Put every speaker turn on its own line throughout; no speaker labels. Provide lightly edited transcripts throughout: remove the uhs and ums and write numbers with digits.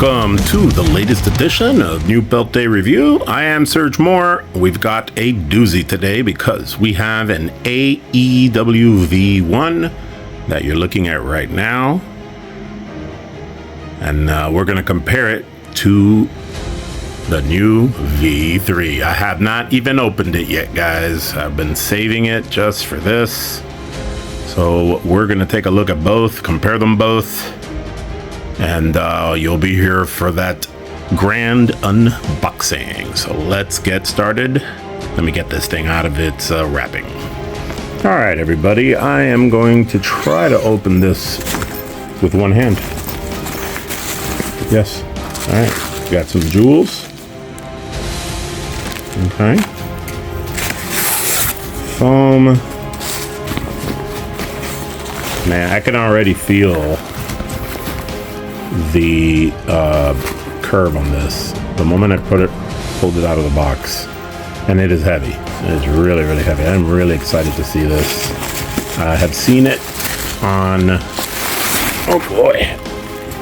welcome to the latest edition of New Belt Day Review. I am Serge Moore. We've got a doozy today because we have an AEW V1 that you're looking at right now. And we're going to compare it to the new V3. I have not even opened it yet, guys. I've been saving it just for this. So we're going to take a look at both, compare them both. And you'll be here for that grand unboxing. So let's get started. Let me get this thing out of its wrapping. All right, everybody. I am going to try to open this with one hand. Yes. All right. Got some jewels. Okay. Foam. Man, I can already feel the curve on this the moment I pulled it out of the box, and it is heavy. It's really, really heavy. I'm really excited to see this. I have seen it on, oh boy,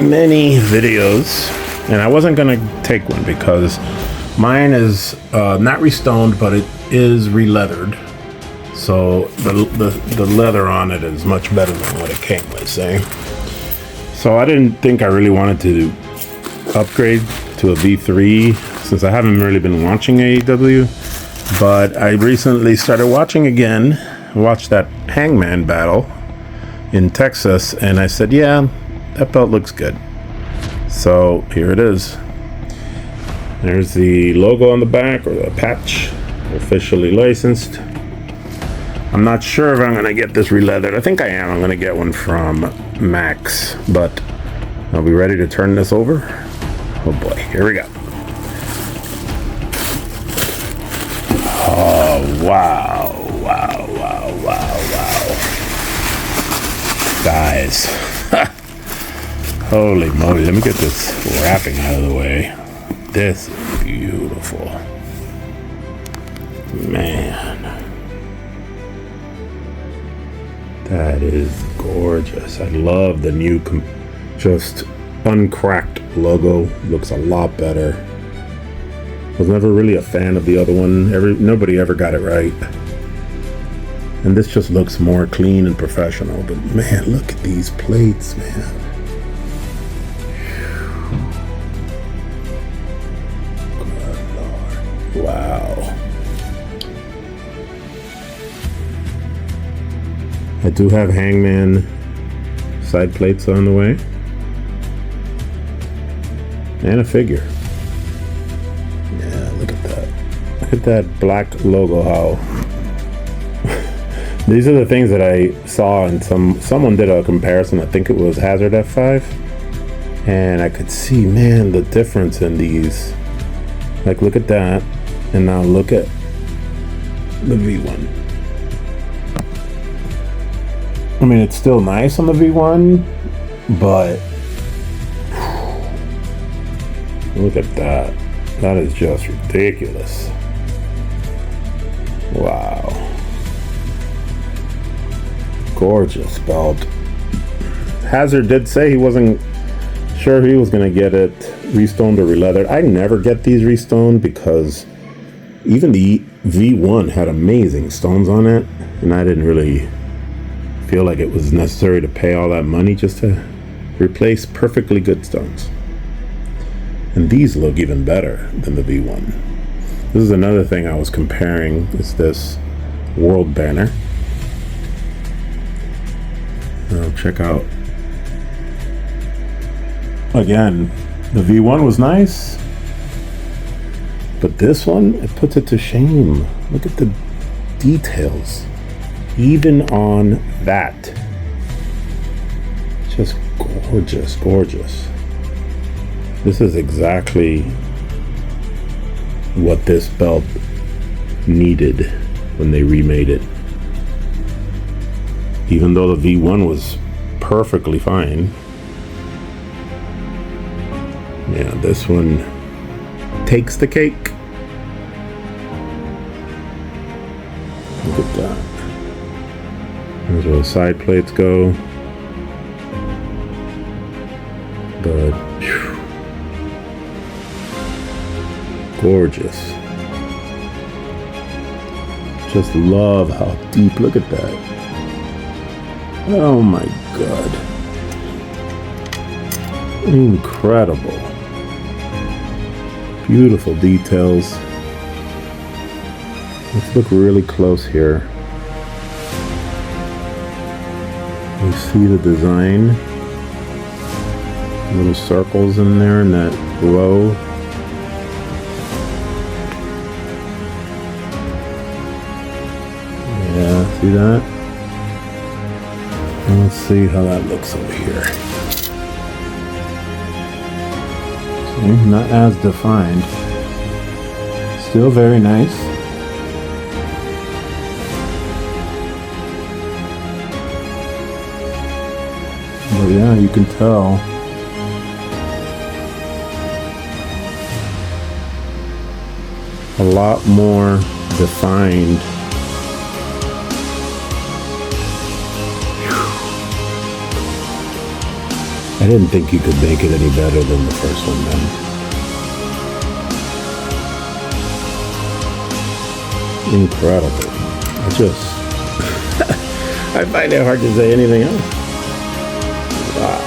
many videos, and I wasn't gonna take one because mine is not restoned, but it is re-leathered, so the leather on it is much better than what it came with, say. So I didn't think I really wanted to upgrade to a V3 since I haven't really been watching AEW, but I recently started watching again. I watched that Hangman battle in Texas, and I said, yeah, that belt looks good. So here it is. There's the logo on the back, or the patch, officially licensed. I'm not sure if I'm going to get this re-leathered. I think I am. I'm going to get one from Max, but are we ready to turn this over? Oh boy, here we go. Oh, wow. Guys. Holy moly, let me get this wrapping out of the way. This is beautiful. Man. That is gorgeous. I love the new, just uncracked logo. Looks a lot better. Was never really a fan of the other one. Nobody ever got it right. And this just looks more clean and professional. But man, look at these plates, man. Good Lord. Wow. I do have Hangman side plates on the way. And a figure. Yeah, look at that. Look at that black logo. How these are the things that I saw, and someone did a comparison. I think it was Hazard F5. And I could see, man, the difference in these. Like, look at that. And now look at the V1. I mean, it's still nice on the V1, but look at that. That is just ridiculous. Wow. Gorgeous belt. Hazard did say he wasn't sure he was going to get it restoned or re-leathered. I never get these restoned because even the V1 had amazing stones on it, and I didn't really feel like it was necessary to pay all that money just to replace perfectly good stones. And these look even better than the V1. This is another thing I was comparing, is this world banner. Check out. Again, the V1 was nice, but this one, it puts it to shame. Look at the details. Even on that. Just gorgeous, gorgeous. This is exactly what this belt needed when they remade it. Even though the V1 was perfectly fine. Yeah, this one takes the cake. Look at that. There's where the side plates go. But gorgeous. Just love how deep, look at that. Oh my God. Incredible. Beautiful details. Let's look really close here. You see the design? Little circles in there in that row. Yeah, see that? Let's see how that looks over here. See, not as defined. Still very nice. But yeah, you can tell. A lot more defined. I didn't think you could make it any better than the first one, man. Incredible. I just I find it hard to say anything else. Wow.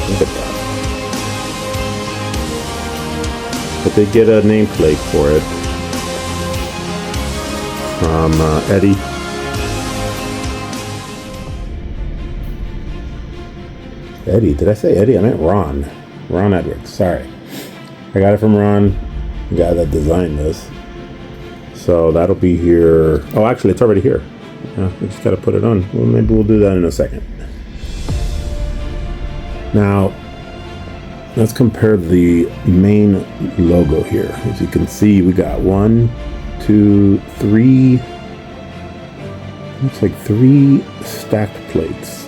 Look at that. But they get a nameplate for it from Eddie. Eddie, did I say Eddie? I meant Ron. Ron Edwards, sorry. I got it from Ron, the guy that designed this. So that'll be here. Oh, actually, it's already here. Yeah, we just got to put it on. Well, maybe we'll do that in a second. Now, let's compare the main logo here. As you can see, we got 1, 2, 3. Looks like 3 stacked plates.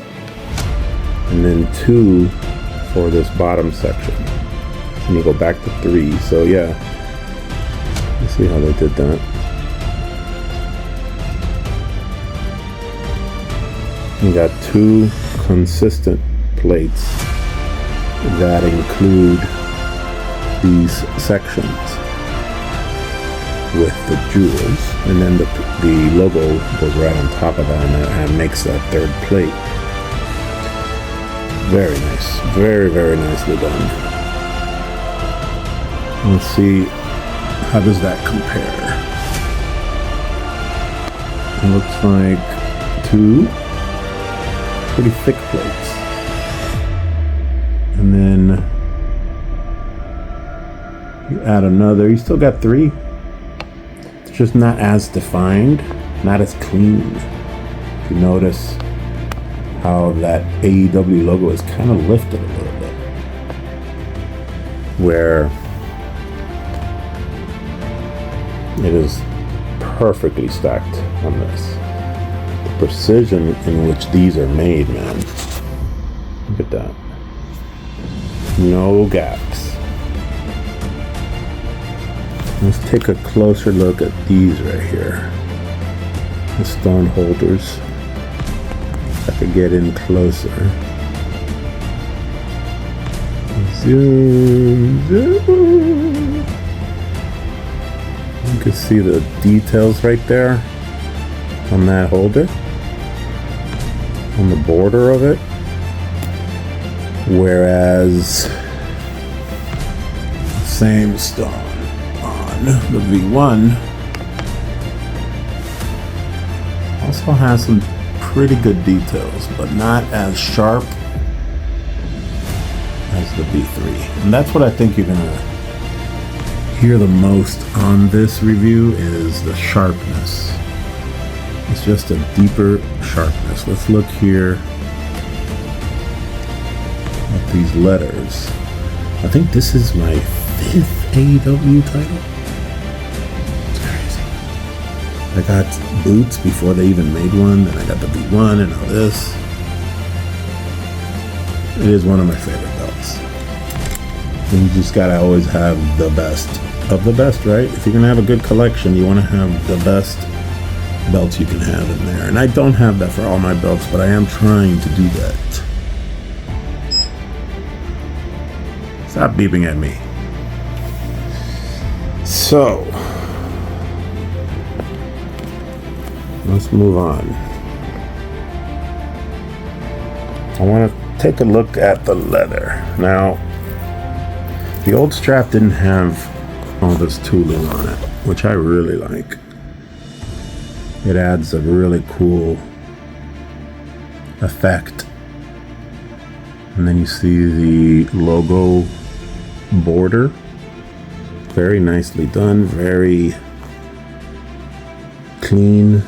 And then 2 for this bottom section. And you go back to 3. So yeah, let's see how they did that. You got 2 consistent plates that include these sections with the jewels, and then the logo goes right on top of that and makes that 3rd plate. Very nice. Very, very nicely done. Let's see, how does that compare? It looks like 2 pretty thick plates. And then you add another. You still got 3. It's just not as defined, not as clean. If you notice how that AEW logo is kind of lifted a little bit, where it is perfectly stacked on this. The precision in which these are made, man. Look at that. No gaps. Let's take a closer look at these right here. The stone holders. If I could get in closer. Zoom, zoom. You can see the details right there on that holder, on the border of it. Whereas same stone on the V1 also has some pretty good details, but not as sharp as the V3. And that's what I think you're gonna hear the most on this review is the sharpness. It's just a deeper sharpness. Let's look here at these letters. I think this is my 5th AEW title. It's crazy. I got boots before they even made one, then I got the V1 and now this. It is one of my favorite belts. And you just gotta always have the best of the best, right? If you're gonna have a good collection, you wanna have the best belts you can have in there. And I don't have that for all my belts, but I am trying to do that. Stop beeping at me. So let's move on. I want to take a look at the leather. Now, the old strap didn't have all this tooling on it, which I really like. It adds a really cool effect. And then you see the logo border. Very nicely done, very clean.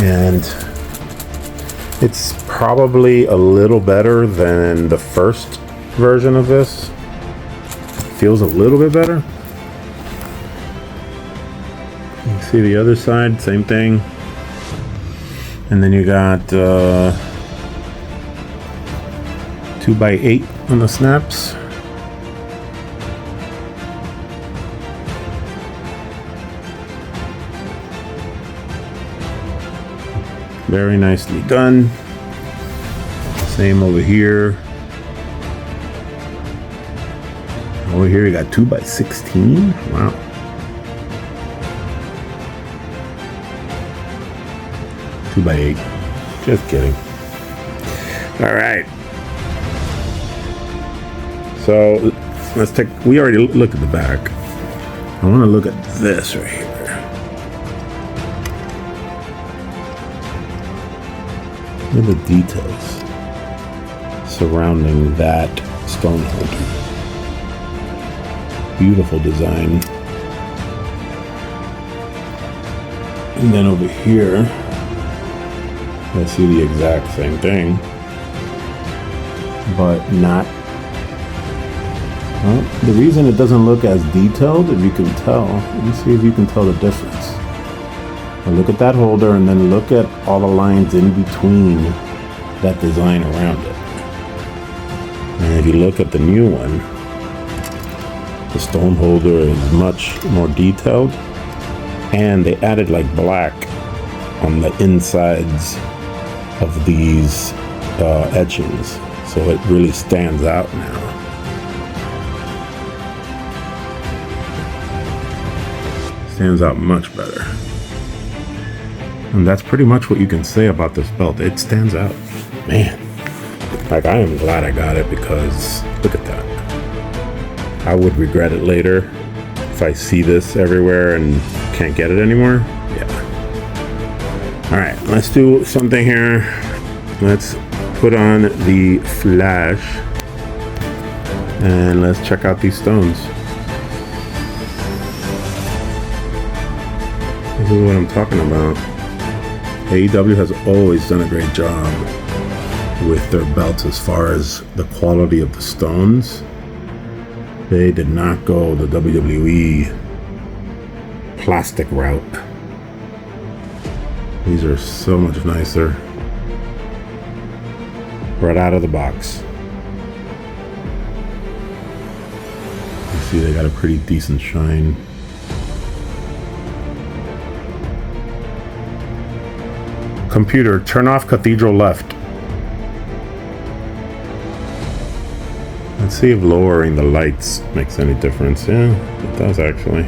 And it's probably a little better than the first version of this. Feels a little bit better. You see the other side, same thing. And then you got 2x8 on the snaps. Very nicely done. Same over here. Over here you got 2x16. Wow. Two by 8. Just kidding. All right. So let's take. We already looked at the back. I want to look at this right here. Look at the details surrounding that stone holder. Beautiful design. And then over here, I see the exact same thing, but not. Well, the reason it doesn't look as detailed, if you can tell, let me see if you can tell the difference. Now look at that holder and then look at all the lines in between that design around it. And if you look at the new one, the stone holder is much more detailed, and they added like black on the insides of these etchings, so it really stands out now. Stands out much better. And that's pretty much what you can say about this belt. It stands out. Man, like I am glad I got it, because look at that. I would regret it later if I see this everywhere and can't get it anymore. Yeah. All right, let's do something here. Let's put on the flash and let's check out these stones. This is what I'm talking about. AEW has always done a great job with their belts as far as the quality of the stones. They did not go the WWE plastic route. These are so much nicer. Right out of the box. You see they got a pretty decent shine. Computer, turn off Cathedral left. Let's see if lowering the lights makes any difference. Yeah, it does actually.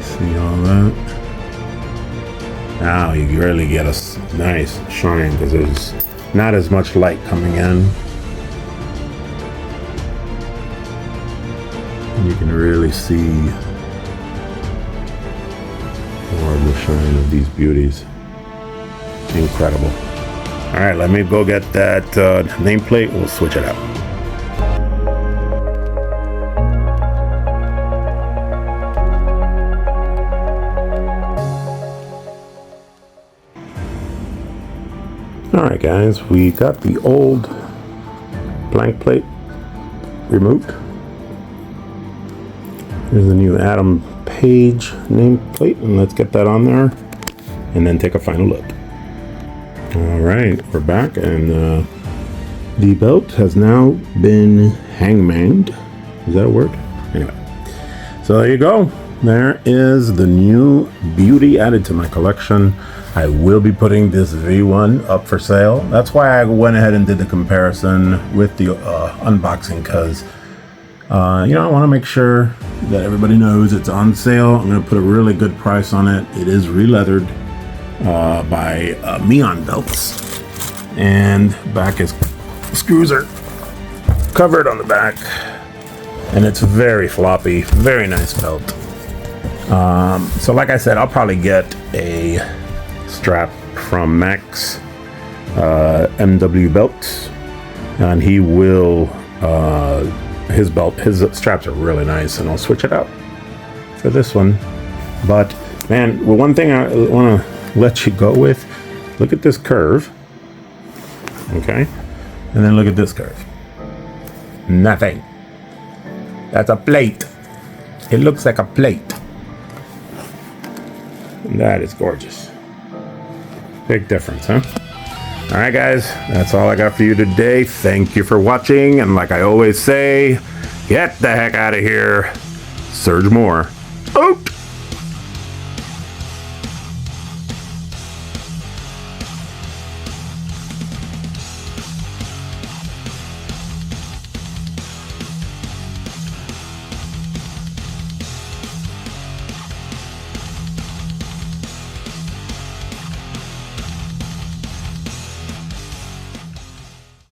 See all that? Now you really get a nice shine because there's not as much light coming in. And you can really see more of the shine of these beauties. Incredible. All right, let me go get that nameplate. We'll switch it up. All right, guys, we got the old blank plate removed. Here's the new Adam Page nameplate, and let's get that on there and then take a final look. All right, we're back, and the belt has now been hangmanged. Is that a word? Anyway, so there you go. there is the new beauty added to my collection. I will be putting this V1 up for sale. That's why I went ahead and did the comparison with the unboxing, because I want to make sure that everybody knows it's on sale. I'm going to put a really good price on it. It is re-leathered by Meon Belts, and back is screws are covered on the back, and it's very floppy, very nice belt. So like I said, I'll probably get a strap from Max MW Belts, and he will his straps are really nice, and I'll switch it out for this one. But man, one thing I want to let you go with, look at this curve, okay, and then look at this curve. Nothing. That's a plate. It looks like a plate. That is gorgeous. Big difference, huh? All right, guys, that's all I got for you today. Thank you for watching, and like I always say, get the heck out of here. Surge more. Out.